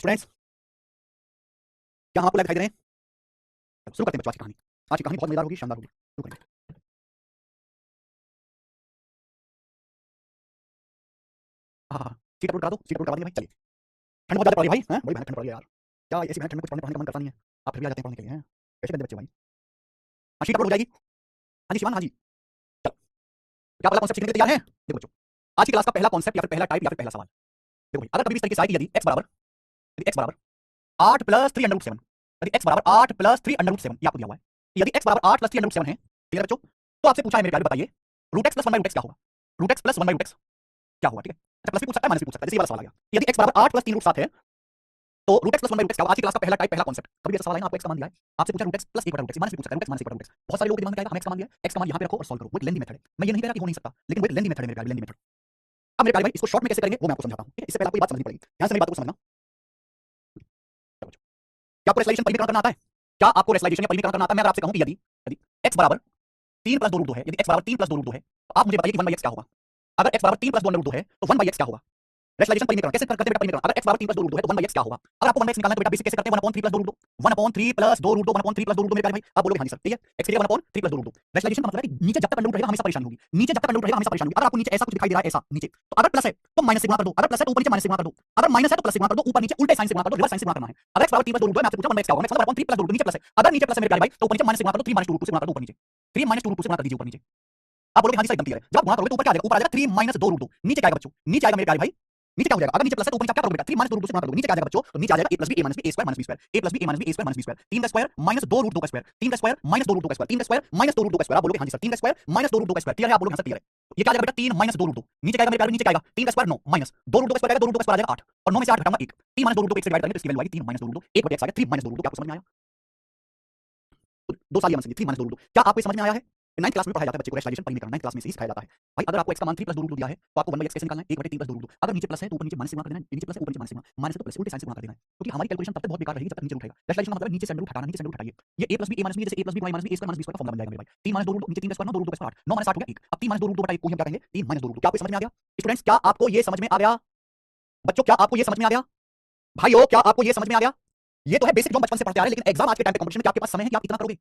Students, क्या हम आपको लाइव दिखाई दे रहे हैं? शुरू करते हैं बच्चों आज की कहानी। आज की कहानी बहुत मजेदार होगी, शानदार होगी। शुरू करेंगे। हाँ हाँ हाँ, सीट अपलोड करा दो, सीट अपलोड करवा देंगे भाई। चलिए, ठंड बहुत ज्यादा पड़ रही है भाई, हैं बड़ी भयानक ठंड पड़ रही है यार। क्या ऐसी भयानक ठंड में कुछ पढ़ने का मन करता नहीं है। आप फिर भी आ जाते हैं पढ़ने के लिए, हैं कैसे गंदे बच्चे भाई। हाँ, शीट अपलोड हो जाएगी। हाँ जी शिवान, हाँ जी। चलो, क्या पहला कॉन्सेप्ट सीखने के लिए तैयार हैं? देखो बच्चों, आज की क्लास का पहला कॉन्सेप्ट या फिर पहला टाइप या फिर पहला सवाल। देखो भाई, अगर कभी भी इस तरीके से आए कि यदि x बराबर 8 प्लस 3 अंडर रूट 7, यदि x बराबर 8 प्लस 3 अंडर रूट 7, ये आपको दिया हुआ है। यदि x बराबर 8 प्लस 3 अंडर रूट 7 है, ठीक है बच्चों, तो आपसे पूछा है मेरे प्यारे, बताइए root x plus 1 by root x क्या होगा? Root x plus 1 by root x क्या होगा? ठीक है, अच्छा प्लस भी पूछ सकता है, माइनस भी पूछ सकता है, जैसे ये वाला सवाल आ गया। यदि x बराबर 8 प्लस 3 रूट 7 है, तो root x plus 1 by root x क्या होगा? आज की क्लास का पहला टाइप, पहला कॉन्सेप्ट। कभी ऐसा सवाल है ना, आपको x का मान दिया है, आपसे पूछा रूट x प्लस 1 बटा रूट x, माइनस भी पूछ सकता है, रूट x माइनस 1 बटा रूट x। बहुत सारे लोगों के दिमाग में क्या आएगा, हमें x का मान दिया है, x का मान यहाँ पे रखो और सॉल्व करो। वो एक लेंथी मेथड है। मैं ये नहीं कह रहा कि हो नहीं सकता, लेकिन वो एक लेंथी मेथड है मेरे प्यारे, लेंथी मेथड। अब मेरे प्यारे भाई, इसको शॉर्ट में कैसे करेंगे वो मैं आपको समझाता हूँ। इससे पहले आपको ये बात समझनी पड़ेगी, ध्यान से मेरी बात को समझना। क्या आपको रेशनलाइजेशन परिमीकरण करना आता है? क्या आपको रेशनलाइजेशन या परिमीकरण करना आता है? मैं अगर आपसे कहूं कि यदि यदि x बराबर 3 प्लस 2 रूट 2 है, यदि x बराबर 3 प्लस 2 रूट 2 है, तो आप मुझे बताइए कि 1 बाई x क्या होगा? अगर x बराबर 3 प्लस 2 अंडर रूट 2 है, तो 1 बाई x क्या होगा? रेशनलाइजेशन परिमीकरण कैसे करते हैं बेटा? परिमीकरण, अगर x बराबर 3 प्लस 2 रूट 2 है, तो 1 बाई x क्या होगा? अगर आपको 1 बाई x निकालना है तो बेटा बेसिक कैसे करते हैं? 1/3 plus 2 root 2, 1/3 plus 2 root 2, 1/3 plus 2 root 2 मेरे प्यारे भाई। आप बोलोगे हां जी सर, ठीक है, x के लिए 1/3 प्लस 2 रूट 2। रेशनलाइजेशन का मतलब है कि नीचे जब तक अंडर रूट रहेगा हमेशा परेशानी होगी, नीचे जब तक अंडर रूट रहेगा हमेशा परेशानी होगी। अगर आपको नीचे ऐसा कुछ दिखाई दे रहा है, ऐसा नीचे, तो अगर प्लस है तो माइनस से गुणा कर दो, अगर प्लस है तो ऊपर नीचे माइनस से गुणा कर दो, अगर माइनस है तो प्लस से गुणा कर दो, ऊपर नीचे उल्टे साइन से गुणा कर दो, रिवर्स साइन से गुणा करना है। अगर x बराबर 3 प्लस 2 रूट 2 है, मैं आपसे पूछा 1 बाई x क्या होगा? मैं 1/3 प्लस 2 रूट 2, नीचे प्लस है, अगर नीचे प्लस है मेरे प्यारे भाई, तो ऊपर नीचे माइनस से गुणा कर दो, 3 - 2 रूट 2 से गुणा कर दो ऊपर नीचे, 3 - 2 रूट 2 से गुणा कर दीजिए ऊपर नीचे। आप बोलोगे हां जी सर एकदम क्लियर है। जब आप गुणा करोगे तो ऊपर क्या आ जाएगा? ऊपर आ जाएगा 3 - 2 रूट 2, नीचे क्या आएगा बच्चों? नीचे आएगा मेरे प्यारे भाई, नीचे क्या हो जाएगा? अगर नीचे प्लस है तो ऊपर नीचे आप क्या करोगे बेटा? 3 - 2 रूट 2 से गुणा कर दो, नीचे क्या आ जाएगा बच्चों? तो नीचे आ जाएगा a + b a - b a² - b², a + b a - b a² - b², 3 का स्क्वायर माइनस 2 रूट 2 का स्क्वायर, 3 का स्क्वायर माइनस 2 रूट 2 का स्क्वायर, 3 का स्क्वायर माइनस 2 रूट 2 का स्क्वायर। आप बोलोगे हां जी सर 3 का स्क्वायर माइनस 2 रूट 2 का स्क्वायर क्लियर है? आप बोलोगे हां सर क्लियर है। तो ये क्या आ जाएगा बेटा? 3 - 2 रूट 2, नीचे क्या आएगा मेरे प्यारे? नीचे क्या आएगा? 3 का स्क्वायर 9 माइनस 2 रूट 2 का स्क्वायर आएगा, 2 रूट 2 का स्क्वायर आ जाएगा 8, और 9 में से 8 घटाऊंगा 1, 3 - 2 रूट 2 को 1 से डिवाइड करेंगे तो इसकी वैल्यू आएगी 3 - 2 रूट 2, 1/x आ गया 3 - 2 रूट 2। क्या आपको समझ में आया? दो साल ये समझिए 3 - 2 रूट 2। क्या आपको समझ में आया है? 9th क्लास में पढ़ाया जाता है बच्चे को रेशनलाइजेशन परिमीकरण, 9th क्लास में से सिखाया जाता है। भाई अगर आपको x का मान 3 + 2 रूट 2 दिया है, तो आपको 1/x कैसे निकालना है? 1/3 + 2 रूट 2। अगर नीचे प्लस है तो ऊपर नीचे माइनस से गुणा कर देना है, नीचे प्लस है ऊपर नीचे माइनस से गुणा, माइनस है तो प्लस, उल्टे साइन से गुणा कर देना है। क्योंकि हमारी कैलकुलेशन तब तक बहुत बेकार रहेगी जब तक नीचे रूट रहेगा। रेशनलाइजेशन का मतलब है नीचे से अंडर रूट हटाना, नीचे से अंडर रूट हटाइए। ये a + b a - b जैसे a + b y - b a² - b² का फॉर्मूला बन जाएगा मेरे भाई। 3 - 2 रूट 2, नीचे 3 का स्क्वायर 9, 2 रूट 2 का स्क्वायर 8, 9 - 8 हो गया 1। अब 3 - 2 रूट 2 बटा 1 को हम क्या कहेंगे? 3 - 2 रूट 2। क्या आपको समझ में आ गया? स्टूडेंट्स, क्या आपको ये समझ में आ गया? बच्चों क्या आपको ये समझ में आ गया? भाइयों क्या आपको ये समझ में आ गया? ये तो है बेसिक जो हम बचपन से पढ़ते आ रहे हैं, लेकिन एग्जाम आज के टाइम पे कंपटीशन में क्या आपके पास समय है कि आप इतना करोगे?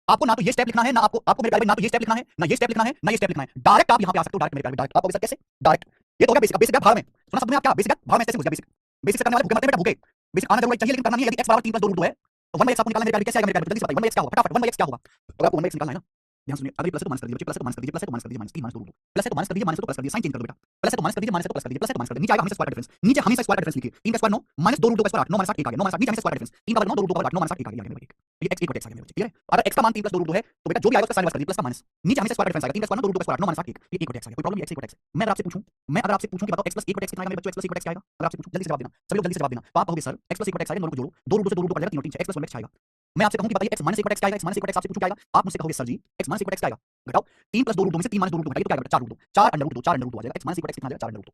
आपको ना तो ये स्टेप लिखना है, ना आपको मेरे प्यारे ना तो ये स्टेप लिखना है, ना ये स्टेप लिखना है, ना ये स्टेप लिखना है। डायरेक्ट आप यहां पे आ सकते हो, डायरेक्ट मेरे प्यारे डायरेक्ट। आप कैसे? डायरेक्ट। ये तो हो गया बेसिक। बेसिक है भाव में सुना सब ने, आप क्या बेसिक है भाव में, ऐसे हो गया बेसिक। बेसिक से करने वाले भूखे मरते हैं बेटा, भूखे। बेसिक आना जरूर चाहिए, लेकिन करना नहीं है। यदि x बराबर 3 + 2 रूट 2 है, तो 1/x आपको निकालना है मेरे प्यारे, कैसे आएगा मेरे प्यारे? जल्दी से बताइए 1/x क्या होगा? फटाफट 1/x क्या होगा? अगर आपको 1/x निकालना है ना, ध्यान सुनिए, अगर प्लस है तो माइनस कर दीजिए, प्लस है तो माइनस कर दीजिए, प्लस है तो माइनस कर दीजिए, माइनस 3 - 2 रूट 2, प्लस है तो माइनस कर दीजिए, माइनस है तो प्लस कर दीजिए, साइन चेंज कर दो बेटा। प्लस है तो माइनस कर दीजिए, माइनस है तो प्लस कर दीजिए, प्लस है तो माइनस कर दीजिए, नीचे आएगा हमेशा स्क्वायर डिफरेंस, नीचे हमेशा स्क्वायर डिफरेंस लिखिए। 3 का स्क्वायर 9 - 2 रूट 2 का स्क्वायर 8, 9 - 8 1 आ गया, 9 - 8 नीचे हमेशा स्क्वायर डिफरेंस, 3 का 9 2 रूट 2 का 8, 9 - 8 1 आ गया मेरे भाई। ये x 1/x आ गया मेरे बच्चे, क्लियर है? अगर x का मान 3 + 2 रूट 2 है, तो बेटा जो भी आएगा उसका साइन इनवर्स कर दीजिए, प्लस का माइनस, नीचे हमेशा स्क्वायर डिफरेंस आएगा। 3 का स्क्वायर 9 2 रूट 2 का स्क्वायर 8, 9 - 8 1, ये 1/x आ गया। कोई प्रॉब्लम? ये x 1/x है। मैं अगर आपसे पूछूं कि बताओ x + 1/x कितना आएगा मेरे बच्चों? x + 1/x क्या आएगा? अगर आपसे पूछूं, जल्दी से जवाब देना, सभी लोग जल्दी से जवाब देना। तो आप कहोगे सर x + 1/x आएगा, दोनों को जोड़ो, 2 रूट 2 से 2 रूट 2 कट जाएगा, 3 और 3 6, x + 1/x आएगा। मैं आपसे कहूं कि बताइए x - 1/x क्या आएगा? x - 1/x आपसे पूछूं क्या आएगा? आप मुझसे कहोगे सर जी x - 1/x क्या आएगा? घटाओ 3 + 2 रूट 2 में से 3 - 2 रूट 2 घटाइए तो क्या आएगा बेटा? 4 root 2, 4 under root 2, 4 under root 2 आ जाएगा। x - 1/x कितना आ जाएगा? 4 अंडर रूट 2।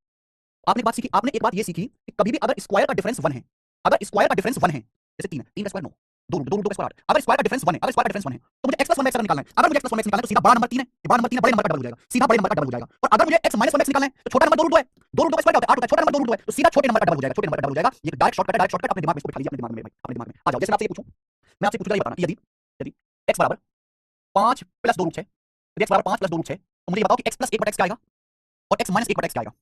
आपने एक बात सीखी, आपने एक बात ये सीखी कि कभी भी अगर स्क्वायर का डिफरेंस 1 है, अगर स्क्वायर का डिफरेंस 1 है, जैसे 3 है, 3 का स्क्वायर 9, 2 रूट 2 का स्क्वायर 8, अगर स्क्वायर का डिफरेंस 1 है, अगर स्क्वायर का डिफरेंस 1 है, तो मुझे x + 1/x अगर निकालना है, अगर मुझे x + 1/x निकालना है तो सीधा बड़ा नंबर 3 है, ये बड़ा नंबर 3 है, बड़े नंबर का डबल हो जाएगा, सीधा बड़े नंबर का डबल हो जाएगा। और अगर मुझे x - 1/x निकालना है तो छोटा नंबर 2 रूट 2 है, 2 रूट 2 का स्क्वायर क्या होता है? 8 होता है, छोटा नंबर 2 रूट 2 है, तो सीधा छोटे नंबर का डबल हो जाएगा, छोटे नंबर का डबल हो जाएगा। ये डायरेक्ट शॉर्टकट है, डायरेक्ट शॉर्टकट। अपने दिमाग में इसको बिठा लीजिए, अपने दिमाग में भाई, अपने दिमाग में आ जाओ। जैसे मैं आपसे ये पूछूं, मैं आपसे पूछूंगा ये बताना, यदि यदि x बराबर 5 + 2 रूट 6, यदि x बराबर 5 + 2 रूट 6, तो मुझे ये बताओ कि x + 1/x क्या आएगा और x - 1/x क्या आएगा?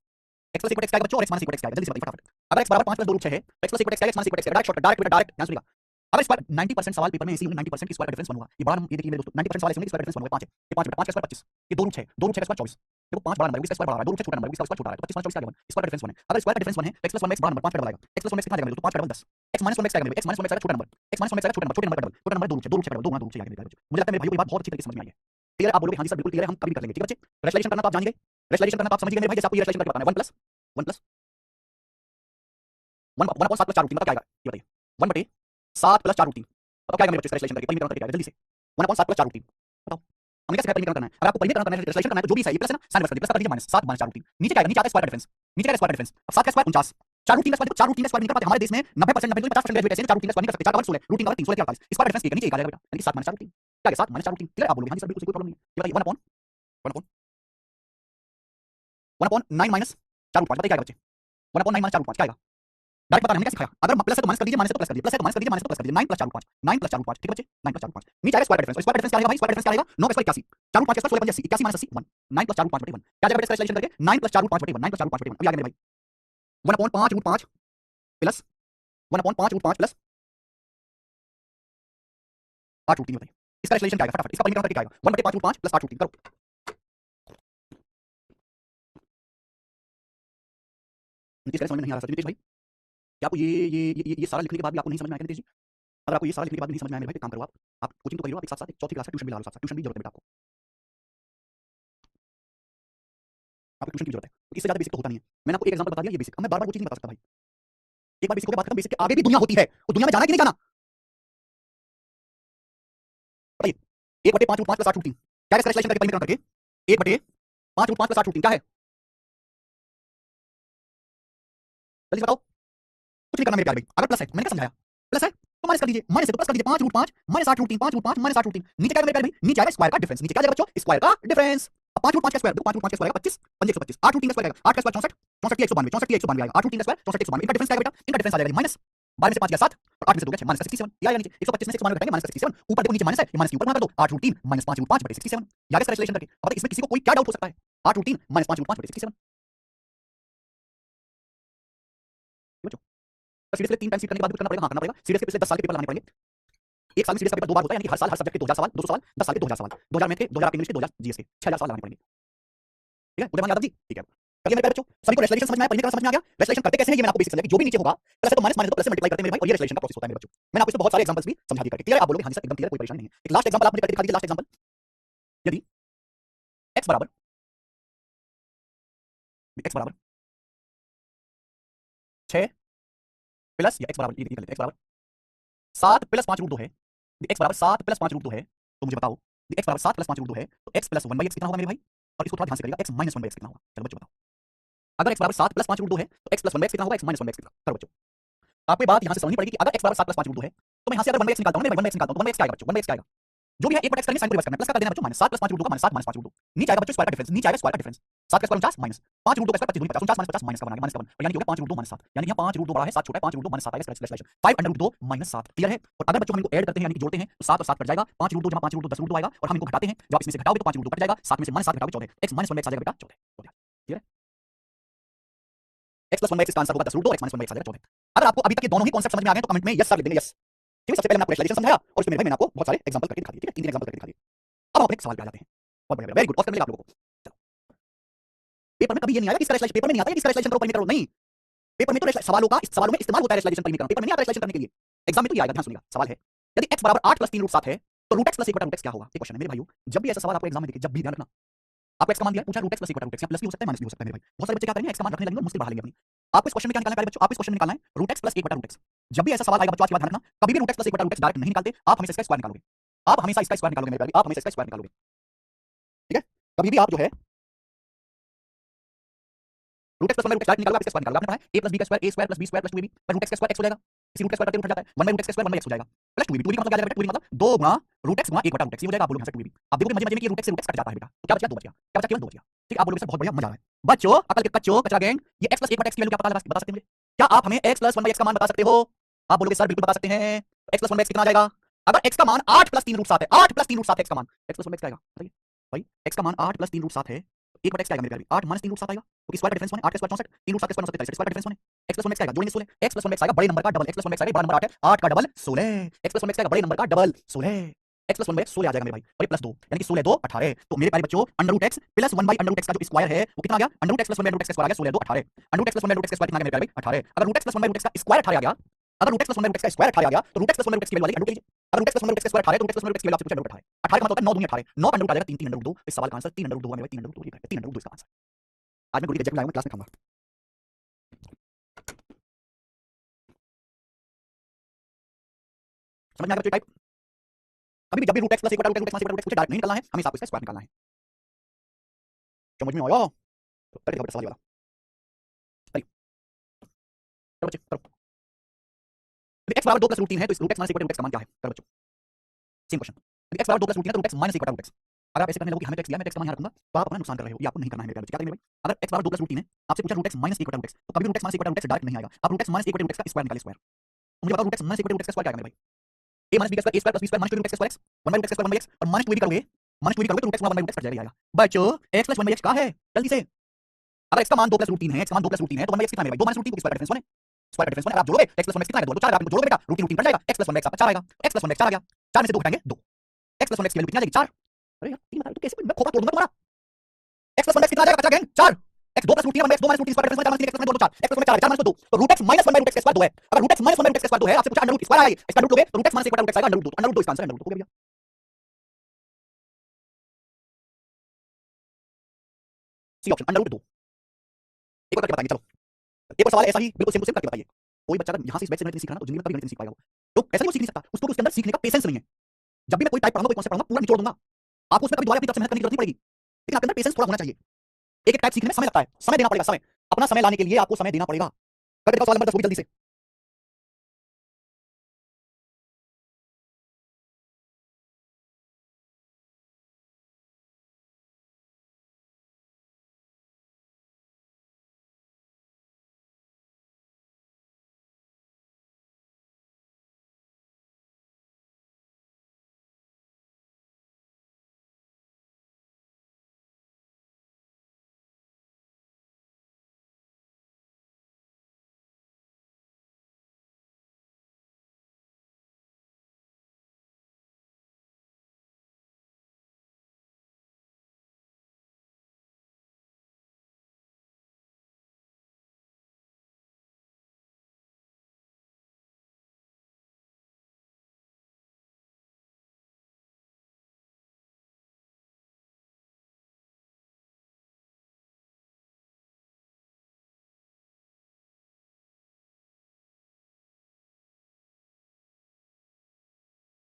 x + 1/x क्या आएगा बच्चों और x - 1/x क्या आएगा? जल्दी से बताइए फटाफट। अगर x बराबर 5 + 2 रूट 6 है, तो x + 1/x क्या आएगा, x - 1/x क्या आएगा? डायरेक्ट शॉर्टकट, डायरेक्ट बेटा डायरेक्ट। ध्यान सुनिएगा, अगर स्क्वायर 90% सवाल पेपर में ऐसे होंगे, 90% की स्क्वायर का डिफरेंस 1 होगा। ये बड़ा ये देखिए मेरे दोस्तों, 90% सवाल ऐसे होंगे, स्क्वायर का डिफरेंस 1 होगा। 5 है, ये 5 बेटा, 5 का स्क्वायर 25, ये 2 रूट 6, 2 रूट 6 का स्क्वायर 24। देखो 5 बड़ा नंबर है, इसका स्क्वायर बड़ा है, 2 रूट 6 छोटा नंबर है, इसका स्क्वायर छोटा है, तो 25 - 24 क्या आ गया? स्क्वायर का डिफरेंस 1 है। अगर स्क्वायर का डिफरेंस 1 है, तो x + 1/x बड़ा नंबर 5 का डबल आएगा। x + 1/x कितना आ जाएगा मेरे दोस्तों? 5 का डबल 10। x - 1/x क्या आएगा? x - 1/x आएगा छोटा नंबर, x - 1/x आएगा छोटा नंबर, छोटे नंबर का डबल, छोटा नंबर 2 रूट 6, 2 रूट 6 का डबल, 2 गुणा 2 रूट 6 आ गया। मुझे लगता है मेरे भाइयों को ये बात बहुत अच्छी तरीके से समझ में आई है। क्लियर है? आप बोलोगे हां जी सर बिल्कुल क्लियर है, हम कभी भी कर लेंगे। ठीक है बच्चे, रेशनलाइजेशन करना तो आप जान गए, रेशनलाइजेशन करना तो आप समझ गए मेरे भाई। जैसे आपको ये रेशनलाइजेशन करके बताना है, 1 + 1 1/7 + 4 रूट 3 मतलब क्या आएगा ये बताइए? 1/7 + 4 रूट 3 मतलब क्या आएगा मेरे बच्चों? रेशनलाइजेशन करके परिमीकरण करके क्या आएगा? जल्दी से 1/7 + 4 रूट 3 बताओ। हमने कैसे परिमीकरण करना है? अगर आपको परिमीकरण करना है, रेशनलाइजेशन करना है, तो जो भी सही प्लस है ना, साइन इनवर्स कर दीजिए, प्लस कर दीजिए माइनस 7 - 4 रूट 3, नीचे क्या आएगा? नीचे आता है स्क्वायर का डिफरेंस, नीचे क्या है? स्क्वायर का डिफरेंस। अब 7 का स्क्वायर 49, 4 रूट 3 का स्क्वायर, 4 रूट 3 का स्क्वायर नहीं कर पाते हमारे देश में। 90% 90 50% ग्रेजुएट ऐसे 4 रूट 3 का स्क्वायर नहीं कर सकते। 4 का वर्ग 16, रूट 3 का वर्ग 3, 16 48, स्क्वायर डिफरेंस नीचे एक आ जाएगा बेटा, यानी कि 7 - 4 रूट 3 क्या आ गया? 7 - 4 रूट 3 क्लियर? आप बोलोगे हां जी सर बिल्कुल कोई प्रॉब्लम नहीं है। ये बताइए 1/9 - 4 रूट 5 बताइए क्या आएगा बच्चे? 1/9 - 4 रूट 5 क्या आएगा? डायरेक्ट बताना हमने क्या सिखाया, अगर प्लस है तो माइनस कर दीजिए, माइनस है तो प्लस कर दीजिए, प्लस है तो माइनस कर दीजिए, माइनस है तो प्लस कर दीजिए। 9 + 4 = 5, 9 + 4 = 5, ठीक है बच्चे, 9 + 4 = 5। नीचे आएगा स्क्वायर का डिफरेंस, स्क्वायर का डिफरेंस क्या आएगा भाई, स्क्वायर का डिफरेंस क्या आएगा, 9 + 4 = 81, 4 × 5 = 16 × 5 = 81 81 - 80 1, 9 + 4 = 5/1 क्या जाएगा बेटा इसका कैलकुलेशन करके, 9 + 4 = 5/1, 9 + 4 = 5/1। अभी आ गया मेरे भाई 1/5 √5 प्लस 1/5 √5 प्लस 8√3 बताइए इसका कैलकुलेशन क्या आएगा, फटाफट इसका परिमीकरण करके क्या आएगा, 1/5 √5 प्लस 8√3 करो। नीतीश समझ में नहीं आ रहा सर, नीतीश भाई क्या आपको ये सारा लिखने के बाद भी आपको नहीं समझ में आएगा नीतीश जी, अगर आपको ये सारा लिखने के बाद भी नहीं समझ में आया मेरे भाई, एक काम करो आप कोचिंग तो कर लो, आप एक साथ-साथ एक चौथी क्लास है, ट्यूशन भी ला लो साथ-साथ, ट्यूशन की जरूरत है बेटा आपको ट्यूशन की जरूरत है, तो इससे ज़्यादा बेसिक तो होता नहीं है। मैंने आपको एक एग्जांपल बता दिया, ये बेसिक, अब मैं बार-बार वो चीज़ नहीं बता सकता भाई। एक बार बेसिक होके बात खत्म, बेसिक के आगे भी दुनिया होती है, तो दुनिया में जाना है कि नहीं जाना? बताइए 1/5 √5 प्लस 8√3 क्या है इसका कैलकुलेशन करके परिमीकरण करके 1/5 √5 प्लस 8√3 क्या है? जल्दी से बताओ, कुछ नहीं करना मेरे प्यारे भाई, अगर प्लस है, मैंने क्या समझाया? प्लस है तो माइनस कर दीजिए, माइनस है तो प्लस कर दीजिए, 5 √5 माइनस 8√3 5 √5 माइनस 8√3 नीचे क्या आएगा मेरे प्यारे भाई, नीचे आएगा स्क्वायर का डिफरेंस, नीचे क्या जाएगा बच्चों, स्क्वायर का डिफरेंस। अब 5 √5 का स्क्वायर, देखो 5 √5 का स्क्वायर आएगा 25 5 125, 8√3 का स्क्वायर आएगा 8 का स्क्वायर 64 64 की 192 64 की 192 आएगा, 8√3 का स्क्वायर 64 192, इनका डिफरेंस क्या आएगा बेटा, इनका डिफरेंस आ जाएगा माइनस 12 में से 5 गया 7 और 8 में से 2 गया 6 माइनस 67 ये आएगा नीचे 125 में से 192 घटाएंगे माइनस 67, ऊपर देखो नीचे माइनस है, ये माइनस के ऊपर गुणा कर दो 8√3 माइनस 5 √5 बटे 67 ये आगे इसका कैलकुलेशन करके। अब इसमें किसी को कोई क्या डाउट हो सकता है, 8√3 माइनस 5 √5 बटे 67 बच्चों, तो सीधे सीधे 3 टाइम सीट करने के बाद भी करना पड़ेगा, हाँ करना पड़ेगा, सीधे से पिछले 10 साल के पेपर लगाने पड़ेंगे। एक साल में सीरीज का पेपर 2 बार होता है, यानी कि हर साल हर सब्जेक्ट के 2000 सवाल 200 सवाल 10 साल के 2000 सवाल 2000 मैथ के 2000 इंग्लिश के 2000 जीएस के 6000 सवाल लगाने पड़ेंगे, ठीक है उदयमान यादव जी, ठीक है करिए मेरे बच्चों, सभी को रेशनलाइजेशन समझ में आया, परिमीकरण समझ में आ गया, रेशनलाइजेशन करते कैसे हैं ये मैंने आपको बेसिक समझाया कि जो भी नीचे होगा प्लस है तो माइनस माइनस तो प्लस से मल्टीप्लाई करते हैं मेरे भाई, और ये रेशनलाइजेशन का प्रोसेस होता है मेरे बच्चों। मैंने आपको इसमें बहुत सारे एग्जांपल्स भी समझा दिए करके, क्लियर है, आप बोलोगे हां जी सर एकदम क्लियर, कोई परेशानी नहीं है। एक लास्ट एग्जांपल आप मुझे करके दिखा दीजिए, लास्ट एग्जांपल यदि x बराबर x बराबर 6 प्लस या x बराबर ये कर लेते हैं x बराबर 7 प्लस 5 रूट 2 है, x बराबर 7 प्लस 5 रूट 2 है, तो मुझे बताओ x बराबर 7 प्लस 5 रूट 2 है तो x प्लस 1/x कितना होगा मेरे भाई, और इसको थोड़ा ध्यान से करिएगा x माइनस 1/x कितना होगा, चलो बच्चों बताओ। अगर x बराबर 7 प्लस 5 रूट 2 है तो x प्लस 1/x कितना होगा, x माइनस 1/x कितना, करो बच्चों। आपको ये बात यहाँ से समझनी पड़ेगी कि अगर x बराबर 7 प्लस 5 रूट 2 है तो मैं यहाँ से अगर 1/x निकालता हूँ, मैं 1/x निकालता हूँ तो 1/x क्या आएगा बच्चों, 1/x क्या आएगा, जो भी है 1/x करेंगे साइन को रिवर्स करना है, प्लस का कर देना बच्चों, माइनस 7 प्लस 5 रूट 2 का माइनस 7 माइनस 5 रूट 2 नीचे आएगा बच्चों स्क्वायर का डिफरेंस, नीचे आएगा स्क्वायर का डिफरेंस 7 का स्क्वायर 49 माइनस 5 रूट 2 का स्क्वायर 25 दूनी 50 49 माइनस 50 माइनस का बना माइनस का बन, यानी कि हो गया 5 रूट 2 माइनस 7, यानी यहाँ 5 रूट 2 बड़ा है 7 छोटा है, 5 रूट 2 माइनस 7 आएगा इसका calculation 5 under root 2 minus 7 clear है। और अगर बच्चों हम इनको ऐड करते हैं यानी कि जोड़ते हैं तो 7 और 7 कट जाएगा, 5 रूट 2 जमा 5 रूट 2 10 रूट 2 आएगा, और हम इनको घटाते हैं जब इसमें से घटाओगे तो 5 रूट 2 कट जाएगा, 7 में से माइनस 7 घटाओगे 14 x माइनस 1/x आ जाएगा बेटा 14 क्लियर है, x प्लस 1/x इसका आंसर होगा 10 रूट 2 x माइनस 1/x आ जाएगा 14। अगर आपको अभी तक ये दोनों ही कांसेप्ट समझ में आ गए तो कमेंट में यस सर लिख देंगे, यस ठीक है। सबसे पहले मैं आपको रेशनलाइजेशन समझाया और उसमें मेरे भाई मैंने आपको बहुत सारे एग्जांपल करके दिखा दिए, ठीक है 3 एग्जांपल करके दिखा दिए। अब हम अपने सवाल पे आ जाते हैं, बहुत बढ़िया वेरी गुड, ऑस्कर मिलेगा आप लोगों को। चलो पेपर में कभी ये नहीं आया कि इसका रेशनलाइजेशन, पेपर में नहीं आता है कि इसका रेशनलाइजेशन करो परिमीकरण करो, नहीं पेपर में तो सवालों का सवालों में इस्तेमाल होता है रेशनलाइजेशन परिमीकरण, पेपर में नहीं आता रेशनलाइजेशन करने के लिए, एग्जाम में तो ये आएगा, ध्यान सुनिएगा सवाल है यदि x बराबर 8 प्लस 3 रूट 7 है तो रूट x प्लस 1 बटा रूट x क्या होगा, ये क्वेश्चन है मेरे भाइयों। जब भी ऐसा सवाल आपको एग्जाम में दिखे, जब भी ध्यान रखना, आपको x का मान दिया पूछा रूट x प्लस 1 बटा रूट x, या प्लस भी हो सकता है माइनस भी हो सकता है मेरे भाई, बहुत सारे बच्चे क्या करेंगे x का मान रखने लगेंगे और मुश्किल बढ़ा लेंगे अपनी। आपको इस क्वेश्चन में क्या निकालना है बच्चों, आपको इस क्वेश्चन में निकालना है रूट x प्लस 1 बटा रूट x। जब भी ऐसा सवाल आएगा बच्चों, आज की बात ध्यान रखना, कभी भी रूट x प्लस 1 बटा रूट x डायरेक्ट नहीं निकालते, आप हमेशा इसका स्क्वायर निकालोगे, आप हमेशा इसका स्क्वायर निकालोगे मेरे भाई, आप हमेशा इसका स्क्वायर निकालोगे, ठीक है। कभी भी आप जो है root x plus 1 by root x direct निकालोगे, आप इसका स्क्वायर निकालोगे, आपने पढ़ा है a प्लस b का square a square plus b square plus 2ab पर रूट x का स्क्वायर x हो जाएगा, इसी रूट का स्क्वायर करते उठ जाता है 1 बाय रूट x का स्क्वायर 1 बाय x हो जाएगा प्लस 2ab, 2ab का मतलब क्या आ जाएगा बेटा, 2ab मतलब 2 गुणा रूट x गुणा 1 बटा रूट x, ये हो जाएगा, आप बोलोगे यहाँ से 2ab। आप देखोगे मजे मजे में कि रूट x से रूट x कट जाता है बेटा, तो क्या बचा 2 बचा, क्या बचा केवल 2 बचा, ठीक है। आप बोलोगे सर बहुत बढ़िया मजा आ रहा है बच्चों, अकल के कच्चों कचरा गैंग, ये x प्लस 1 बटा x की वैल्यू क्या बता सकते हैं मुझे, क्या आप हमें x प्लस 1 बाय x का मान बता सकते हो, आप बोलोगे सर बिल्कुल बता सकते हैं, x प्लस 1 बाय x कितना आ जाएगा, अगर x का मान 8 प्लस 3 रूट 7 है, 8 प्लस 3 रूट 7 x का मान, x प्लस 1 बाय x क्या आएगा बताइए भाई, x का मान 8 प्लस 3 रूट 7 है, 1 बटा x क्या आएगा मेरे भाई, 8 माइनस 3 रूट 7 आएगा, तो स्क्वायर का डिफरेंस 8 का स्क्वायर 64 3 रूट 7 का स्क्वायर 43 स्क्वायर का डिफरेंस x प्लस 1 x आएगा, जोड़ेंगे 16, x प्लस 1 x आएगा बड़े नंबर का डबल, x प्लस 1 x आएगा बड़ा नंबर 8 है, 8 का डबल 16, x प्लस 1 x आएगा बड़े नंबर का डबल 16, x प्लस 1 x 16 आ जाएगा मेरे भाई, और ये प्लस 2 यानी कि 16 2 18, तो मेरे प्यारे बच्चों under root x plus 1 by under root x का जो स्क्वायर है वो कितना आ गया, under root x plus 1 by under root x का स्क्वायर आ गया 16 2 18, under root x plus 1 by root x का स्क्वायर कितना आ गया मेरे प्यारे भाई 18, अगर root x plus 1 by root x का स्क्वायर 18 आ गया, अगर root x plus 1 by root x का स्क्वायर 18 आ गया तो root x plus 1 by root x की वैल्यू वाली अंडर कीजिए, अगर root x plus 1 by root x का स्क्वायर 18 तो root x plus 1 by root x की वैल्यू आपसे पूछा अंडर रूट 18, 18 का मतलब होता है 9 दूनी 18, 9 अंडर रूट आ जाएगा 3 3 अंडर रूट 2, इस सवाल का आंसर 3 अंडर रूट 2 मेरे भाई, 3 अंडर रूट 2 3 अंडर रूट 2 इसका आंसर। आज मैं गुरु की गजब लाऊंगा क्लास में खाऊंगा, समझ में आ गया बच्चों टाइप, कभी भी जब भी रूट x प्लस 1 बटा रूट x माइनस 1 बटा रूट x कुछ डायरेक्ट नहीं निकालना है, हमें आपको इसका स्क्वायर निकालना है, समझ में आया, तो पहले देखो सवाल वाला, चलिए चलो बच्चे करो, x बराबर 2 प्लस रूट 3 है तो इस रूट x माइनस 1 बटा रूट x का मान क्या है, करो बच्चों सेम क्वेश्चन, x बराबर 2 प्लस रूट 3 है तो रूट x माइनस 1 बटा रूट x, अगर आप ऐसे करने लगोगे हमें टैक्स दिया, मैं टैक्स का मान यहाँ रखूंगा, तो आप अपना नुकसान कर रहे हो, ये आपको नहीं करना है मेरे प्यारे बच्चे। क्या करेंगे भाई, अगर x बराबर 2 + √3 है, आपसे पूछा रूट x माइनस 1 बटा रूट x, तो कभी रूट x माइनस 1 बटा रूट x डायरेक्ट नहीं आएगा, आप रूट x माइनस 1 बटा रूट x का स्क्वायर निकालिए स्क्वायर। तो मुझे बताओ रूट x माइनस 1 बटा रूट x का स्क्वायर क्या आएगा मेरे भाई, a माइनस b का square, a square plus b square minus 2 root x square x, 1 by root x square 1 by x, और माइनस 2 भी करोगे, माइनस 2 भी करोगे तो रूट x गुणा 1 बाय रूट x कट जाएगा, आएगा बच्चों x प्लस 1 बाय x का है, जल्दी से। अगर x का मान 2 + √3 है, x का मान 2 + √3 है, तो 1 बाय x कितना है मेरे भाई, 2 माइनस √3 स्क्वायर का डिफरेंस 1 है, स्क्वायर का डिफरेंस 1 है। आप जोड़ोगे x प्लस 1 x कितना है, 2 4 है, आप इनको जोड़ोगे बेटा, √3 √3 कट जाएगा, x प्लस 1 x आपका 4 आएगा, x प्लस 1 x 4 आ गया, 4 में से 2 घटाएंगे 2, x प्लस 1 x की वैल्यू कितनी आ जाएगी 4। अरे यार 3 बता तो कैसे मैं खोपड़ा तोड़ दूंगा तुम्हारा, x प्लस 1 x कितना आ जाएगा बच्चा गैंग 4, x 2 + √3 1 x 2 minus √3 square difference 4 3 x 2 4, x plus 1 4 4 minus 2, तो root x minus 1 by root x square 2 है। अगर root x minus 1 by root x square 2 है, आपसे पूछा अंडर रूट स्क्वायर आएगा, इसका रूट लोगे तो रूट x माइनस 1 बटा रूट x आएगा, अंडर रूट 2 इसका आंसर अंडर रूट हो गया भैया। C option under root 2। एक और करके बताएंगे, चलो एक और सवाल ऐसा ही बिल्कुल सिंपल करके बताइए। कोई बच्चा अगर यहाँ से इस बैच से गणित नहीं सीख रहा ना, तो जिंदगी में कभी गणित नहीं सीख पाएगा वो, तो ऐसा नहीं वो सीख नहीं सकता, उसको उसके अंदर सीखने का पेशेंस नहीं है। जब भी मैं कोई टाइप पढ़ाऊंगा, कोई कॉन्सेप्ट पढ़ाऊंगा, पूरा निचोड़ दूंगा, आपको उसमें कभी दोबारा अपनी तरफ से मेहनत करने की जरूरत नहीं पड़ेगी, लेकिन आपके अंदर पेशेंस थोड़ा होना चाहिए। एक एक टाइप सीखने में समय लगता है, समय देना पड़ेगा, समय अपना समय लाने के लिए आपको समय देना पड़ेगा। करके दिखाओ सवाल नंबर 10 वो भी जल्दी से।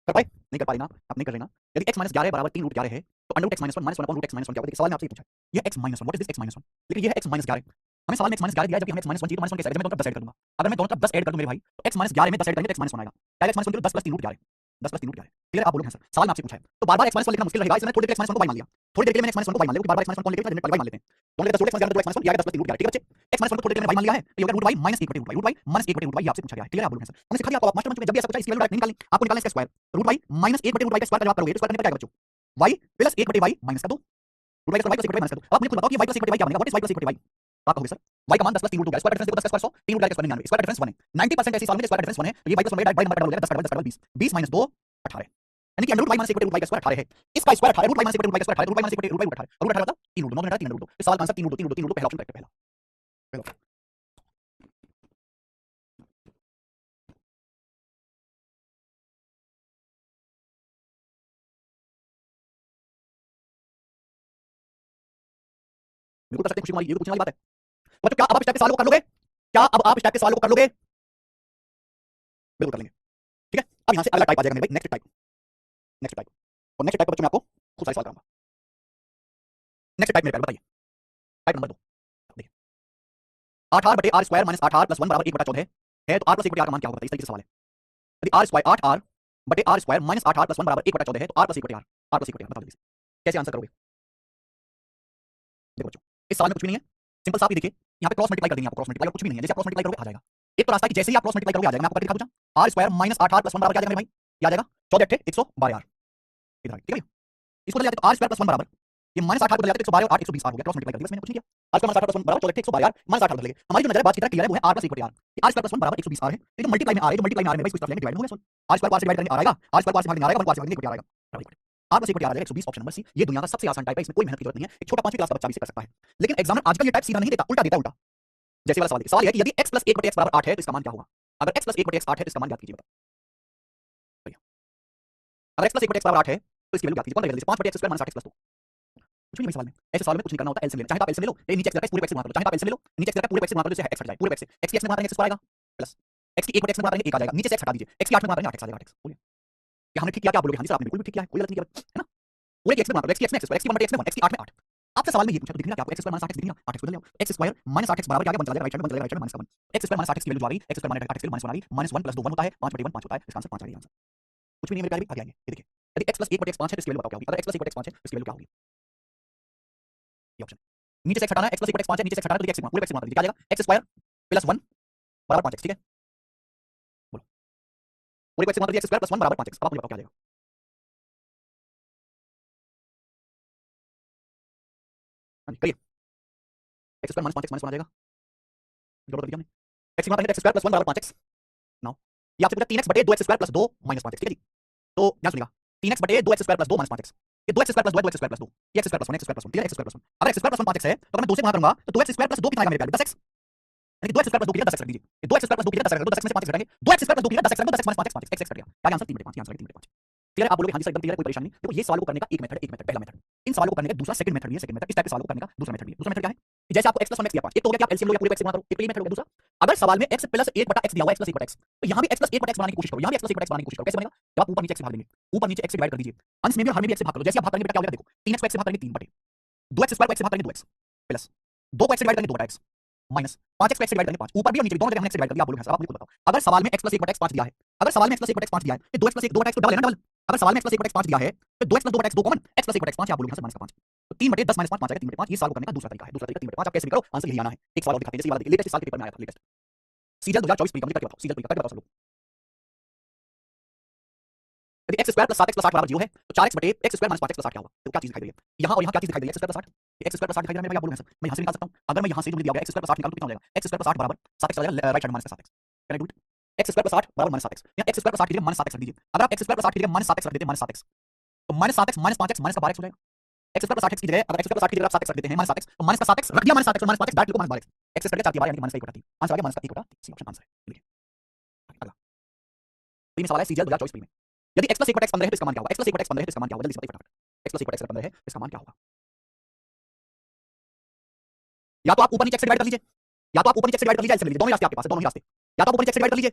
कर पाए नहीं कर पाए ना, आप नहीं कर रहे ना। यदि x माइनस 11 बराबर 3 रूट 11 है, तो under root x minus 1 minus 1 upon root x minus 1 क्या होगा। देखिए सवाल में आपसे ये पूछा है, ये x minus 1 what is this x minus 1, लेकिन ये है x माइनस 11, हमें सवाल में x माइनस 11 दिया है, जबकि हमें x माइनस 1 चाहिए, तो माइनस 1 कैसे आएगा, मैं दोनों तरफ 10 ऐड कर दूंगा। अगर मैं दोनों तरफ 10 ऐड कर दूं मेरे भाई, तो x माइनस 11 में 10 ऐड करेंगे तो x माइनस 1 आएगा, क्या x minus 1 10 plus 3 root 11, 10 plus 3 root 11 clear. आप बोलोगे सर सवाल में आपसे पूछा है, तो बार बार x माइनस 1 लिखना मुश्किल रहेगा, इसलिए थोड़ी देर x माइनस 1 को y मान लिया, थोड़ी देर के लिए मैंने x माइनस 1 को y मान लिया, क्योंकि बार बार x माइनस 1 कौन लेके लिमिट y मान लेते हैं, तो हमने 10 जोड़े x माइनस 11 तो x माइनस 1 ये आएगा 10 प्लस 3 रूट 11, ठीक है बच्चे। x माइनस 1 को थोड़ी देर में y मान लिया है, तो ये होगा रूट y माइनस 1 बटे root y, root y minus 1 बटे रूट y, ये आपसे पूछा गया है, क्लियर। आप बोलोगे सर हमने सिखा दिया आपको, मास्टर मंच में जब भी ऐसा पूछा इसकी वैल्यू डायरेक्ट निकालनी, आपको निकालना इसका स्क्वायर, रूट y माइनस 1 बटे रूट y का स्क्वायर जब आप करोगे तो स्क्वायर करने पर क्या आएगा बच्चों, y प्लस 1 बटे y माइनस का 2, रूट y का स्क्वायर y प्लस 1 बटे y माइनस का 2। अब आप मुझे खुद बताओ कि y प्लस 1 बटे y क्या बनेगा, व्हाट इज y प्लस 1 बटे y, तो आप कहोगे सर y का मान 10 प्लस 3 रूट हो गया, स्क्वायर डिफरेंस देखो 10 का स्क्वायर 100, 3 रूट का स्क्वायर 99, स्क्वायर डिफरेंस 1 है, 90% ऐसी सवाल में स्क्वायर डिफरेंस 1 है, तो ये y प्लस 1 बटे y नंबर डबल हो जाएगा, 10 का डबल 20, 20 माइनस 2 18, यानी कि अंडर रूट y माइनस 1 बटे रूट y का स्क्वायर 18 है, इसका स्क्वायर 18 रूट y माइनस 1 बटे रूट y का स्क्वायर 18, रूट y माइनस 1 बटे रूट y 18, और रूट 18 मतलब 3 रूट 9 3 रूट 2, इस सवाल का आंसर 3 रूट 3 रूट 3 रूट, पहला ऑप्शन करेक्ट है, पहला पहला। बिल्कुल कर सकते हैं, खुशी वाली, ये तो पूछने वाली बात है। बच्चों क्या अब आप इस टाइप के सवालों को कर लोगे, क्या अब आप इस टाइप के सवालों को कर लोगे, बिल्कुल कर लेंगे, ठीक है। अब यहाँ से अगला टाइप आ जाएगा मेरे भाई, नेक्स्ट टाइप, नेक्स्ट टाइप, और नेक्स्ट टाइप पर बच्चों मैं आपको खूब सारे सवाल कराऊंगा। नेक्स्ट टाइप मेरे प्यारे बताइए, टाइप नंबर 2 देखिए, 8r बटे r square minus 8r plus 1 बराबर 1 बटा 14 है, तो r प्लस 1 बटे r का मान क्या होगा, इस तरीके से सवाल है। यदि r स्क्वायर 8r बटे r square minus 8r plus 1 बराबर 1 बटा 14 है, तो r प्लस 1 बटे r, r प्लस 1 बटे r बताओ जल्दी से कैसे आंसर करोगे। देखो बच्चों इस सवाल में कुछ भी नहीं है, सिंपल साफ ही देखिए, यहाँ पे क्रॉस मल्टीप्लाई कर देंगे, आपको क्रॉस मल्टीप्लाई कुछ भी नहीं है, जैसे आप क्रॉस मल्टीप्लाई करोगे आ जाएगा। एक तो रास्ता है कि जैसे ही आप क्रॉस मल्टीप्लाई करोगे आ जाएगा, मैं आपको करके दिखा दूं, r square minus 8r plus 1 बराबर क्या आ जाएगा मेरे भाई, क्या आ जाएगा 14 × 112r, इधर ठीक है। इसको बदल जाते तो r स्क्वायर प्लस 1 बराबर ये माइनस 8r बदल जाते 112 और 8 120 r हो गया, क्रॉस मल्टीप्लाई कर दिया, बस मैंने कुछ नहीं किया। r square minus 8r plus 1 बराबर 14 × 112r माइनस 8r बदल गए, हमारी जो नजर बात की तरह क्लियर है वो है r प्लस 1 बटे r, r स्क्वायर प्लस 1 बराबर 120 r है, ये जो मल्टीप्लाई में आ रहा है, जो मल्टीप्लाई में आ रहा है इसको इस तरफ लेंगे डिवाइड में हो गया, r स्क्वायर को r से डिवाइड करने आ आएगा, r स्क्वायर को r से भागने आ आएगा, 1 को r से भागने 1 बटे r आएगा, r प्लस 1 बटे r आ जाएगा 120, ऑप्शन नंबर सी। ये दुनिया का सबसे आसान टाइप है, इसमें कोई मेहनत की जरूरत नहीं है, एक छोटा 5वीं क्लास का बच्चा भी इसे कर सकता है। लेकिन एग्जामिनर आजकल ये टाइप सीधा नहीं देता, उल्टा देता है, उल्टा। जैसे वाला सवाल है, सवाल है कि यदि x प्लस 1 बटे x बराबर 8 है तो इसका मान क्या होगा, अगर x प्लस 1 बटे x 8 है तो इसका मान याद कीजिए, बताओ अगर x प्लस 1 बटे x बराबर 8 है तो इसकी वैल्यू याद कीजिए, कौन लगेगा, 5 बटे x square minus 8x plus 2, कुछ नहीं सवाल में, ऐसे सवाल में कुछ नहीं करना होता, एलसीएम लेना, चाहे आप एलसीएम ले लो, लेकिन नीचे x रखा है पूरे x से गुणा करो, चाहे आप एलसीएम ले लो, नीचे x रखा है पूरे x से गुणा करो, जैसे x हट जाए पूरे x से, x की x में गुणा करेंगे x स्क्वायर आएगा प्लस x की 1 बटे x में गुणा करेंगे 1 आ जाएगा, नीचे से x हटा दीजिए, x की 8 में गुणा करेंगे 8x आ जाएगा, 8x बोलिए क्या हमने ठीक किया, क्या बोलोगे, हाँ जी सर आपने बिल्कुल भी ठीक किया है, कोई गलत नहीं किया है ना। पूरे x में गुणा करो, x की x में x स्क्वायर, x की 1 बटे x में 1, x की 8 में 8, आपसे सवाल में ये पूछा तो दिख रहा है आपको x स्क्वायर माइनस 8x दिख रहा है, 8x बदल जाओ, x स्क्वायर माइनस 8x बराबर क्या आ गया, 1 चला जाएगा, राइट साइड में 1 चला जाएगा, राइट साइड में माइनस का 1, x स्क्वायर माइनस 8x की वैल्यू जो आ गई, x स्क्वायर माइनस 8x की वैल्यू माइनस 1 आ गई, -1 + 2 1 होता है, 5 बटे 1 5 होता है, इसका आंसर 5 आ गया आंसर। कुछ भी नहीं मेरे प्यारे, आगे आइए, ये देखिए यदि x प्लस 1/x5 है तो इसकी वैल्यू बताओ क्या होगी। अगर x प्लस 1/x5 है तो इसकी वैल्यू क्या होगी, ये ऑप्शन। नीचे से x हटाना है, x प्लस 1/x5 है, नीचे से x हटाना है तो x गुणा, पूरे x गुणा कर दीजिए, क्या आ जाएगा x स्क्वायर प्लस 1 बराबर 5x, ठीक है। बोलो, पूरे को x गुणा कर दिया, x स्क्वायर प्लस 1 बराबर 5x। अब आप मुझे बताओ क्या आ जाएगा। हाँ जी, करिए। x square minus 5x minus 1 आ जाएगा, जोड़ कर दिया हमने। x गुणा करेंगे तो x स्क्वायर प्लस 1 बराबर 5x। नाउ ये आपसे पूछा 3x बटे 2x square plus 2 minus 5x, ठीक है जी। तो ध्यान सुनिएगा, 3x बटे 2x square plus 2 minus 5x, ये 2x स्क्वायर प्लस 2 है, 2x स्क्वायर प्लस 2, ये x square plus 1, x square plus 1, ठीक है, x स्क्वायर प्लस 1। अगर x स्क्वायर प्लस 1 5x है तो अगर मैं 2 से गुणा करूंगा तो 2x स्क्वायर प्लस 2 कितना आएगा मेरे प्यारे, 10x। यानी कि 2x स्क्वायर प्लस 2 की जगह 10x रख दीजिए, ये 2x स्क्वायर प्लस 2 की जगह 10x रख दो, 10x में से 5x घटाएंगे, 2x स्क्वायर प्लस 2 की जगह 10x रख दो, 10x minus 5x 5x, x cut गया, क्या आंसर 3/5, ये आंसर है 3/5। क्लियर है, आप बोलोगे हां जी सर एकदम क्लियर है, कोई परेशानी नहीं। देखो ये सवाल को करने का एक मेथड है, एक मेथड, पहला मेथड। इन सवालों को करने का दूसरा सेकंड मेथड भी है, सेकंड मेथड। इस टाइप के सवालों को करने का दूसरा मेथड भी है। दूसरा मेथड क्या है कि जैसे आपको x प्लस 1 x दिया 5, एक तो हो गया कि आप एलसीएम लो या पूरे x से गुणा करो, एक मेथड हो गया। दूसरा, अगर सवाल में x प्लस 1/x दिया हुआ है, x प्लस 1/x, तो यहां भी x प्लस 1/x बनाने की कोशिश करो, यहां भी x प्लस 1/x बनाने की कोशिश करो। कैसे बनेगा, जब आप ऊपर नीचे x से भाग देंगे, ऊपर नीचे x से डिवाइड कर दीजिए, अंश में भी और हर में भी x से भाग करो। जैसे आप भाग करेंगे बेटा क्या हो जाएगा, देखो 3x को x से भाग करेंगे 3 बटे 2x स्क्वायर को x से भाग करेंगे 2x प्लस 2 को x से डिवाइड करेंगे 2/x माइनस 5x को x से डिवाइड करेंगे 5, ऊपर भी और नीचे भी दोनों जगह हमने x से डिवाइड कर दिया। आप बोलोगे सर आप मुझे बताओ, अगर सवाल में x प्लस 1/x 5 दिया है, अगर सवाल में x प्लस 1/x 5 दिया है तो 2x प्लस 1 2/x तो डबल है ना, डबल। अगर सवाल में x प्लस 1/x 5 दिया है तो 2x plus 2/x 2 common, x plus 1/x 5, आप बोलोगे सर माइनस का 5, तो 3/10 माइनस 5 5 आएगा 3/5। ये सवाल को करने का दूसरा तरीका है, दूसरा तरीका 3/5। आप कैसे भी करो, आंसर यही आना है। एक सवाल और दिखाते हैं, जैसे ये वाला देखिए, लेटेस्ट साल के पेपर में आया था, लेटेस्ट सीजीएल 2024 प्री कंप्लीट करके बताओ, सीजीएल प्री करके बताओ सब लोग। यदि x square plus 7x plus 8 बराबर 0 है तो 4x बटे x square minus 5x plus 8 क्या होगा, तो क्या चीज दिखाई दे रही है यहाँ और यहाँ, क्या चीज दिखाई दे रही है, x square plus 8, x square plus 8 दिखाई दे रहा है भाई। आप बोलोगे सर मैं यहाँ से निकाल सकता हूँ, अगर मैं यहाँ से जो दिया गया x स्क्वायर प्लस 8 निकालूं तो कितना हो जाएगा, x स्क्वायर प्लस 8 बराबर 7x चला जाएगा right hand minus 7x, can I do it. x square plus 8 बराबर माइनस 7x, यहाँ x स्क्वायर प्लस 8 की जगह माइनस 7x रख दीजिए। अगर आप x स्क्वायर प्लस 8 की जगह माइनस 7x रख देते हैं, माइनस 7x, तो minus 7x minus 5x minus का 12x हो जाएगा। x स्क्वायर प्लस 8x की जगह अगर x स्क्वायर प्लस 8 की जगह आप 7x रख देते हैं, माइनस 7x, तो माइनस का 7x रख दिया, माइनस 7x और माइनस 5x डायरेक्ट लिखो माइनस 12x, x स्क्वायर का 4 की बार यानी कि माइनस का 1/3, आंसर आ गया माइनस का 1/3, सी ऑप्शन आंसर है। लिखिए अगला, तीन सवाल है सीजीएल 2024 प्री में। यदि x प्लस 1/x 15 है तो इसका मान क्या होगा, x प्लस 1/x 15 है तो इसका मान क्या होगा, जल्दी से बताइए फटाफट। x प्लस 1/x 15 है इसका मान क्या होगा, या तो आप ऊपर नीचे x से डिवाइड कर लीजिए, या तो आप ऊपर नीचे x से डिवाइड कर लीजिए, एलसीएम ले लीजिए, दोनों रास्ते आपके पास है, दोनों ही रास्ते। या तो आप ऊपर नीचे x से डिवाइड कर लीजिए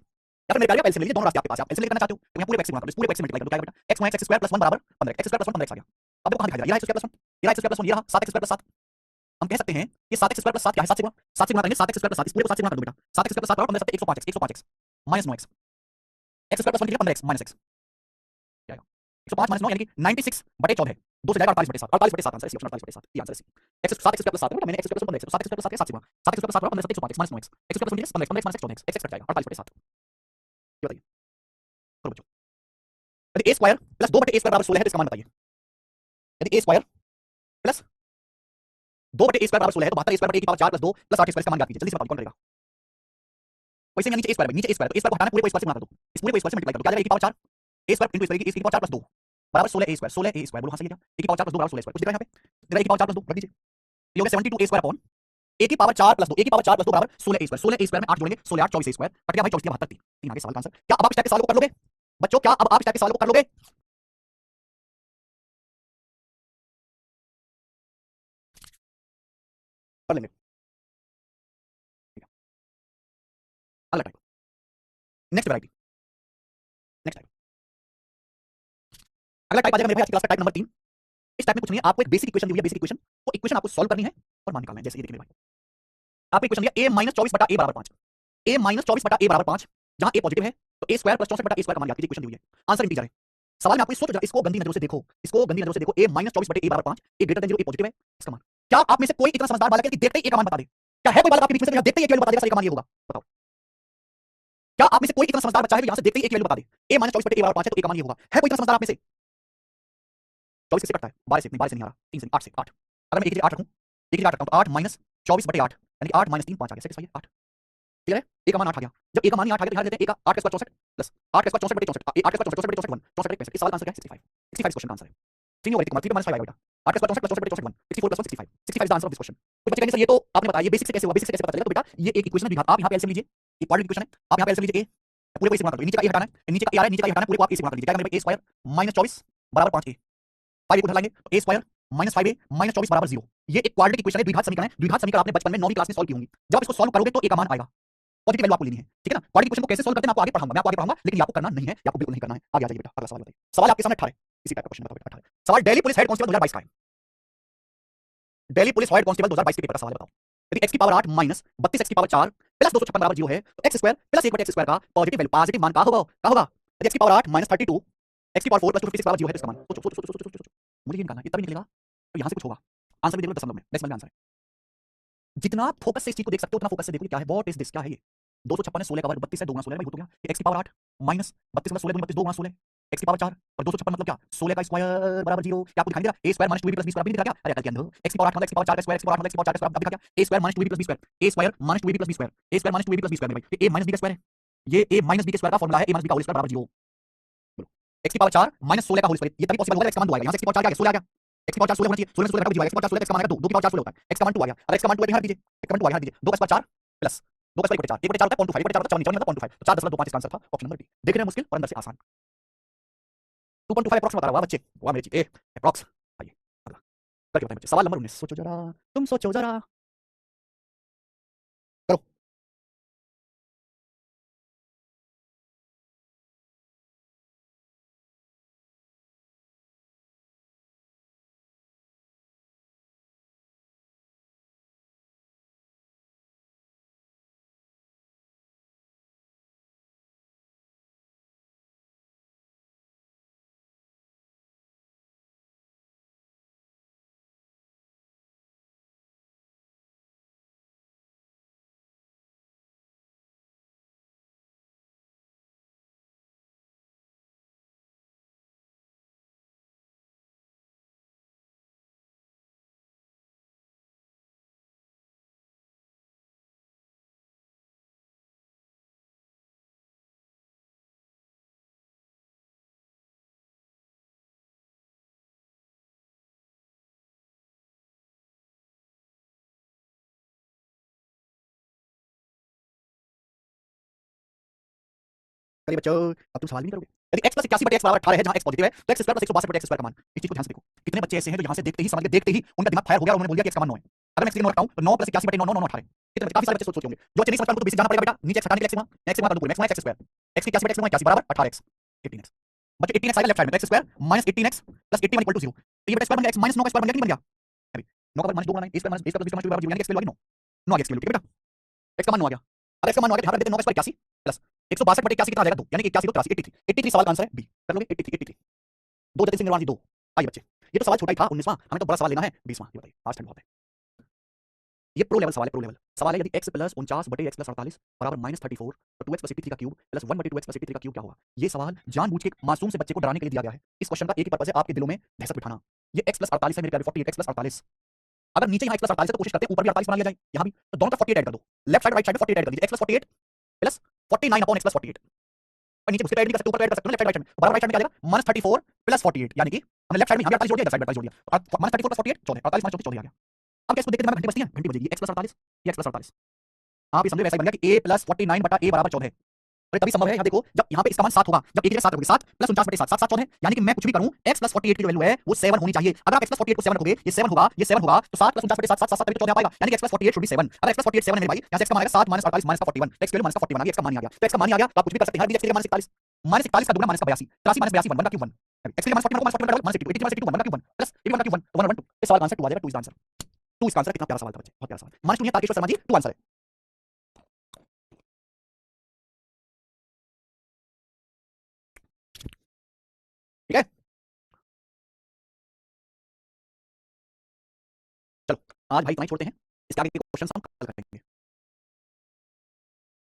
या फिर मेरे प्यारे आप एलसीएम ले लीजिए, दोनों रास्ते आपके पास है। आप एलसीएम करना चाहते हो तो यहाँ पूरे x से गुणा करो, इस पूरे x से मल्टीप्लाई करो, क्या आएगा बेटा, x minus x square plus 1 बराबर 15, x स्क्वायर प्लस 1 15x आ गया। अब देखो कहां दिखाई दे रहा है, ये x स्क्वायर प्लस 1, ये x स्क्वायर प्लस 1, ये रहा 7x स्क्वायर प्लस 7। हम कह सकते हैं कि 7x स्क्वायर प्लस 7 क्या है, 7 से गुणा करेंगे, 7x स्क्वायर प्लस 7, इस पूरे को 7 से गुणा कर दो बेटा, 7x स्क्वायर प्लस 7 बराबर 15 7 105x minus 9x, x square plus 1 की जगह 15x माइनस x क्या आएगा, 105 माइनस 9 यानी कि 96/14, 2 से जाएगा 48/7, 48/7 आंसर है, सी ऑप्शन 48/7, ये आंसर है सी। x 7x स्क्वायर प्लस 7 है, मैंने x square plus 15x, 7x square plus 7 के 7 से गुणा, 7x स्क्वायर प्लस 7 बराबर 15 7 105 minus 9x, x square plus 15 15x minus 14x, x cut जाएगा 48/7। ये बताइए करो बच्चों, यदि a square plus 2/a square बराबर 16 है तो इसका मान बताइए। यदि a square plus 2/a square बराबर 16 है तो 72a स्क्वायर बटे a की पावर 4 प्लस 2 प्लस 8 स्क्वायर इसका मान ज्ञात कीजिए, जल्दी से बताओ कौन करेगा। वैसे नीचे a स्क्वायर है, नीचे a स्क्वायर, तो a स्क्वायर को हटाना, पूरे को a स्क्वायर से गुणा कर दो, इस पूरे को a स्क्वायर से मल्टीप्लाई करो, क्या आ जाएगा a की power 4 a square into a की पावर 4 प्लस 2 बराबर 16a स्क्वायर, 16a स्क्वायर बोलो हां सही है क्या, a की पावर 4 प्लस 2 बराबर 16 स्क्वायर, कुछ दिख रहा है यहाँ पे, a की पावर 4 प्लस 2 रख दीजिए, ये हो गया 72a स्क्वायर अपॉन a की पावर 4 प्लस 2, a की पावर 4 प्लस 2 बराबर 16a स्क्वायर, 16a स्क्वायर में 8 जोड़ेंगे 16 8 24a स्क्वायर कट गया भाई, 24 72 तीन आगे सवाल का आंसर। क्या अब आप इस टाइप के सवाल को कर लोगे बच्चों, क्या अब आप इस टाइप के सवाल को कर लोगे, कर लेंगे, ठीक है। अगला type, next variety, next type, अगला टाइप आ जाएगा मेरे भाई आज की क्लास का टाइप नंबर 3। इस टाइप में कुछ नहीं है, आपको एक बेसिक इक्वेशन दी हुई है, बेसिक इक्वेशन, वो इक्वेशन आपको सॉल्व करनी है और मान निकालना है। जैसे ये देखिए भाई, आपको इक्वेशन दिया a माइनस 24/a बराबर 5, a माइनस 24/a बराबर 5, जहां a पॉजिटिव है तो a square plus 64/a square का मान ज्ञात कीजिए, इक्वेशन दी हुई है, आंसर इंटीजर है। सवाल में आपको सोचो जरा, इसको गंदी नजरों से देखो, इसको गंदी नजरों से देखो, a माइनस 24/a बराबर 5, a greater than 0, a positive है, इसका मान क्या आप में से कोई इतना समझदार बालक है कि देखते ही a का मान बता दे, क्या है कोई बालक आपके बीच में से देखते ही a की वैल्यू बता देगा सर, का मान ये होगा, बताओ क्या आप में से कोई इतना समझदार बच्चा है यहां से देखते ही a की वैल्यू बता दे, a माइनस 24/a बराबर 5 है तो a का मान ये होगा, है कोई इतना समझदार आप में से। 24 किससे कटता है, 12 से नहीं, 12 से नहीं आ रहा, 3 से 8 से, 8 अगर मैं 1 की जगह 8 रखूं, 1 की जगह 8 रखता हूं तो 8 माइनस 24/8 यानी 8 माइनस 3 5 आ गया, सेटिस्फाई है 8, क्लियर है, a का मान 8 आ गया। जब a का मान 8 आ गया तो यहां लेते हैं a का 8 का स्क्वायर 64 प्लस 8 का स्क्वायर 64/64, 8 का स्क्वायर 64/64 1, 64 1, इस सवाल का आंसर क्या है 65, 65 क्वेश्चन का आंसर है। 3 ओवर 3 माइनस 5 आएगा बेटा, 8 का square 64/64 1, 64 plus 1 65, 65 is the answer of this question. कुछ बच्चे कहेंगे सर ये तो आपने बताया, ये बेसिक से कैसे हुआ, बेसिक से कैसे पता चलेगा, तो बेटा ये एक इक्वेशन है द्विघात, आप यहां पे एलसीएम लीजिए, ये क्वाड्रेटिक इक्वेशन है, आप यहां पे एलसीएम लीजिए a, पूरे को इसे गुणा कर दो, नीचे का a हटाना है, नीचे का a आ रहा है, नीचे का a हटाना है, पूरे को आप a से गुणा कर दीजिए, क्या मेरे पास a स्क्वायर माइनस 24 बराबर 5a, 5 को उधर लाएंगे तो a square minus 5a minus 24 बराबर 0, ये एक क्वाड्रेटिक इक्वेशन है, द्विघात समीकरण है, द्विघात समीकरण आपने बचपन में 9वीं क्लास में सॉल्व की होंगी, जब आप इसको सॉल्व करोगे तो a का मान आएगा, पॉजिटिव वैल्यू आपको लेनी है, ठीक है ना। क्वाड्रेटिक इक्वेशन को कैसे सॉल्व करते हैं आपको आगे पढ़ाऊंगा, मैं आपको आगे पढ़ाऊंगा, लेकिन ये आपको करना नहीं है, ये आपको बिल्कुल नहीं करना है। आगे आ जाइए बेटा, अगला सवाल बताइए, सवाल आपके सामने 18 इसी टाइप का क्वेश्चन बताओ बेटा, 18 सवाल दिल्ली पुलिस हेड कांस्टेबल 2022 का है, दिल्ली पुलिस हेड कांस्टेबल 2022 के पेपर का सवाल बताओ। यदि x की पावर 8 माइनस 32x की पावर 4 प्लस 256 बराबर 0 है तो x square plus 1/x square का पॉजिटिव वैल्यू, पॉजिटिव मान का होगा, यदि x की पावर 8 माइनस 32 एक्स की पावर 4 प्लस 256 बराबर 0 है, तो इसका मान सोचो सोचो सोचो सोचो सोचो, मुझे ये निकालना है, ये तभी निकलेगा तो यहाँ से कुछ होगा। आंसर भी देख लो दशमलव में, डेसिमल में आंसर है। जितना फोकस से इस चीज को देख सकते हो उतना फोकस से देखो ये क्या है, व्हाट इज दिस, क्या है ये। 256 है, 16 का वर्ग 32 है, 2 गुना 16 भाई हो तो गया। ये x की पावर 8 माइनस 32 मतलब 16 दूनी 32, 2 गुना 16 x की पावर 4 और 256 मतलब क्या 16 का स्क्वायर बराबर 0। क्या आपको दिखाई दे रहा है? a square minus 2b plus b square भी दिख रहा है क्या? अरे अकल के अंधो, x की पावर 8 मतलब x की पावर 4 का स्क्वायर, x की पावर 8 मतलब x की पावर 4 का स्क्वायर, अब दिखा क्या a square minus 2b plus b square, a square minus 2b plus b square, a square minus 2b plus b square भाई, ये a माइनस b का स्क्वायर है, ये a माइनस b के स्क्वायर का फार्मूला है, a माइनस b का whole square बराबर 0। बोलो x की पावर 4 माइनस 16 का होल स्क्वायर, ये तभी पॉसिबल होगा जब x का मान 2 आएगा। यहाँ से x की पावर 4 क्या आ गया, 16 आ गया, x की पावर 4 16 होना चाहिए, 16 में 16 घटाओ 0 आएगा, x की पावर 4 16 x का मान आएगा 2, 2 की पावर 4 16 होता है, x का मान 2 आ गया। अब x का मान 2 है, यहाँ रख दीजिए, x का मान 2 आ गया, रख दीजिए, 2 का स्क्वायर 4 प्लस 2 का स्क्वायर 4 1 बटे 4 होता है 0.25, 1 बटे 4 होता है 54 मतलब 0.25, तो 4.25 इसका आंसर था, ऑप्शन नंबर डी। देख रहे हैं मुश्किल और अंदर से आसान। 2.25 अप्रॉक्स बता रहा हुआ बच्चे, हुआ मेरी चीज ए अप्रॉक्स। आइए अगला करके बताएं बच्चे, सवाल नंबर 19 सोचो जरा, तुम सोचो जरा, करो। करिए बच्चों, अब तुम सवाल भी नहीं करोगे। यदि x प्लस 81 बटे x बराबर 18 है, जहां x पॉजिटिव है, तो x स्क्वायर प्लस 162 बटे x स्क्वायर का मान, इस चीज को ध्यान से देखो। कितने बच्चे ऐसे हैं जो यहां से देखते ही समझ गए, देखते ही उनका दिमाग फायर हो गया और उन्होंने बोल दिया कि x का मान 9 है। अगर मैं इसके लिए 9 रखता हूं तो 9 प्लस 81 बटे 9 9 9 18। कितने बच्चे, काफी सारे बच्चे सोच होंगे जो बच्चे नहीं समझ पाते तो बेसिक जाना पड़ेगा बेटा, नीचे x हटाने के लिए x गुणा x कर दो पूरे, x minus x square, x की 81 बटे x गुणा 81 बराबर 18x 18x। बच्चे 18x आएगा लेफ्ट साइड में, x square minus 18x plus 81 equal to 0, तो ये बटा स्क्वायर बन गया, x माइनस 9 का स्क्वायर बन गया कि नहीं बन गया? अभी 9 का वर्ग माइनस 2 गुणा 9 a square minus b square plus b square बराबर 0 यानी x की वैल्यू आ गई 9, 9 आ गया x की वैल्यू, ठीक है बेटा, x का मान 9 आ गया। अब x का मान 9 आ गया, ध्यान रख देते 9 का स्क्वायर 81 प्लस 162 बटे 81 कितना आ जाएगा 2, यानी कि 81 को 83 83 सवाल का आंसर है बी, कर लोगे 83 दो जतिन सिंह निर्वाण जी दो। आइए बच्चे, ये तो सवाल छोटा ही था 19वां, हमें तो बड़ा सवाल लेना है 20वां। ये बताइए, आज ठंड बहुत है, ये प्रो लेवल सवाल है, प्रो लेवल सवाल है। यदि x प्लस 49 बटे x प्लस 48 बराबर माइनस 34 और 2x प्लस 83 का क्यूब प्लस 1 बटे 2x प्लस 83 का क्यूब क्या होगा? ये सवाल जानबूझ के मासूम से बच्चे को डराने के लिए दिया गया है। इस क्वेश्चन का एक ही पर्पस है, आपके दिलों में दहशत बिठाना। ये x प्लस 48 है मेरे प्यारे, 48 x प्लस 48। अगर नीचे यहाँ x प्लस 48 है तो कोशिश करते हैं ऊपर भी 48 बना लिया जाए, यहाँ भी तो दोनों का 48 ऐड कर दो, लेफ्ट साइड राइट साइड में 48 ऐड कर दीजिए, x plus 48 plus 49 upon x plus 48। और नीचे उसके ऐड नहीं कर सकते, ऊपर ऐड कर सकते हो लेफ्ट साइड राइट साइड में, बराबर राइट साइड में क्या जाएगा माइनस 34 प्लस 48, यानी कि हमने लेफ्ट साइड में यहाँ 48 जोड़ दिया, इधर साइड 48 जोड़ दिया, माइनस 34 प्लस 48 14, 48 माइनस 14 आ गया। अब क्या इसको देखते दिमाग में घंटी बजती है, घंटी बजेगी, x प्लस 48 ये x प्लस 48, आप ये समझो वैसा ही बन गया कि a प्लस 49 बटा a बराबर 14 है। और तभी संभव है, यहाँ देखो जब यहाँ पे इसका मान 7 होगा, जब एक की जगह 7 रखोगे 7 प्लस 49 बटे 7 7 7 14 है, यानी कि मैं कुछ भी करूं x प्लस 48 की जो वैल्यू है वो 7 होनी चाहिए। अगर आप x प्लस 48 को 7 रखोगे, ये 7 होगा, ये 7 होगा, तो 7 प्लस 49 बटे 7 7 7 तभी तो 14 आ पाएगा, यानी कि x प्लस 48 शुड बी 7। अगर x प्लस 48 7 है मेरे भाई, यहाँ से x का मान आएगा 7 माइनस 48 माइनस का 41, x की वैल्यू माइनस का 41 आ गया, x का मान ही आ गया, तो x का मान ही आ गया, तो आप कुछ भी कर सकते हैं, x की जगह माइनस 41 माइनस 41 का दुगना माइनस का 82 83 माइनस 82 1 का क्यूब 1, x के लिए माइनस 41 को माइनस 41 माइनस 82 81 माइनस 82 1 का क्यूब 1 प्लस 81 का क्यूब 1 1 1 2, इस सवाल का आंसर 2 आ जाएगा, 2 इज द आंसर। 2 इसका आंसर, कितना प्यारा सवाल था बच्चे, बहुत प्यारा सवाल। माइनस 2 नहीं है तारकेश्वर शर्मा जी, 2 आंसर है, ठीक है। चलो आज भाई इतना ही छोड़ते हैं, इसके आगे के क्वेश्चन हम कल करेंगे।